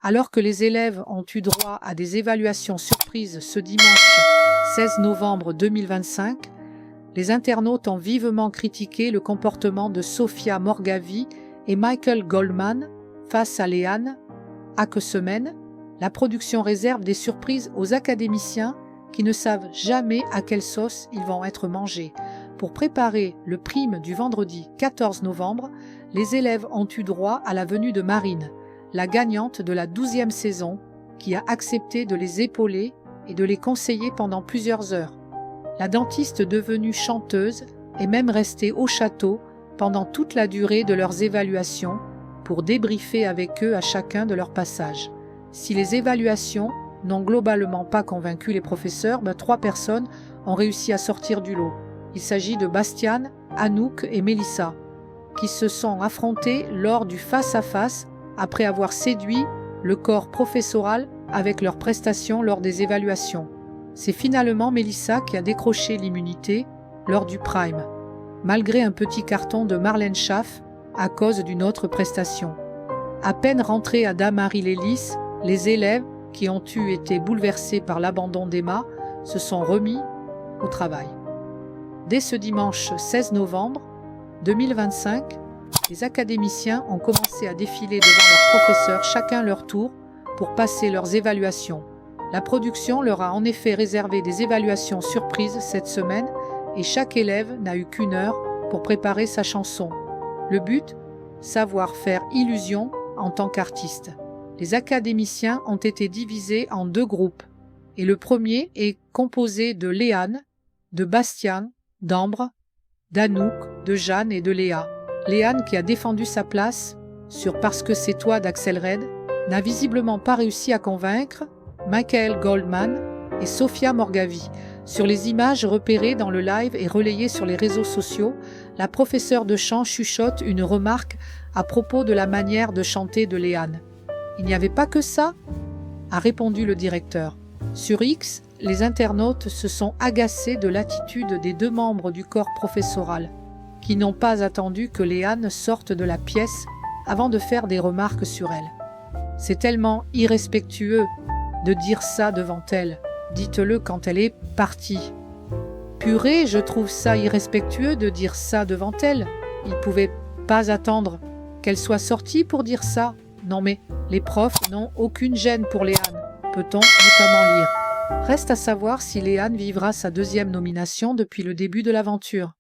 Alors que les élèves ont eu droit à des évaluations surprises ce dimanche 16 novembre 2025, les internautes ont vivement critiqué le comportement de Sophia Morgavi et Michael Goldman face à Léane. À que semaine, la production réserve des surprises aux académiciens qui ne savent jamais à quelle sauce ils vont être mangés. Pour préparer le prime du vendredi 14 novembre, les élèves ont eu droit à la venue de Marine, la gagnante de la 12e saison, qui a accepté de les épauler et de les conseiller pendant plusieurs heures. La dentiste devenue chanteuse est même restée au château pendant toute la durée de leurs évaluations pour débriefer avec eux à chacun de leur passage. Si les évaluations n'ont globalement pas convaincu les professeurs, 3 personnes ont réussi à sortir du lot. Il s'agit de Bastiane, Anouk et Mélissa, qui se sont affrontés lors du face-à-face après avoir séduit le corps professoral avec leurs prestations lors des évaluations. C'est finalement Mélissa qui a décroché l'immunité lors du prime, malgré un petit carton de Marlène Schaff à cause d'une autre prestation. À peine rentrés à Damary-Lélis, les élèves, qui ont été bouleversés par l'abandon d'Emma, se sont remis au travail. Dès ce dimanche 16 novembre 2025, les académiciens ont commencé à défiler devant leurs professeurs chacun leur tour pour passer leurs évaluations. La production leur a en effet réservé des évaluations surprises cette semaine et chaque élève n'a eu qu'1 heure pour préparer sa chanson. Le but, savoir faire illusion en tant qu'artiste. Les académiciens ont été divisés en 2 groupes et le premier est composé de Léane, de Bastiane, d'Ambre, d'Anouk, de Jeanne et de Léa. Léane, qui a défendu sa place sur Parce que c'est toi d'Axel Red, n'a visiblement pas réussi à convaincre Michael Goldman et Sophia Morgavi. Sur les images repérées dans le live et relayées sur les réseaux sociaux, la professeure de chant chuchote une remarque à propos de la manière de chanter de Léane. « Il n'y avait pas que ça ?» a répondu le directeur. Sur X, les internautes se sont agacés de l'attitude des 2 membres du corps professoral, qui n'ont pas attendu que Léane sorte de la pièce avant de faire des remarques sur elle. « C'est tellement irrespectueux de dire ça devant elle. Dites-le quand elle est partie. » « Purée, je trouve ça irrespectueux de dire ça devant elle. Ils ne pouvaient pas attendre qu'elle soit sortie pour dire ça. Non mais, les profs n'ont aucune gêne pour Léane. Peut-on notamment lire. Reste à savoir si Léane vivra sa 2e nomination depuis le début de l'aventure.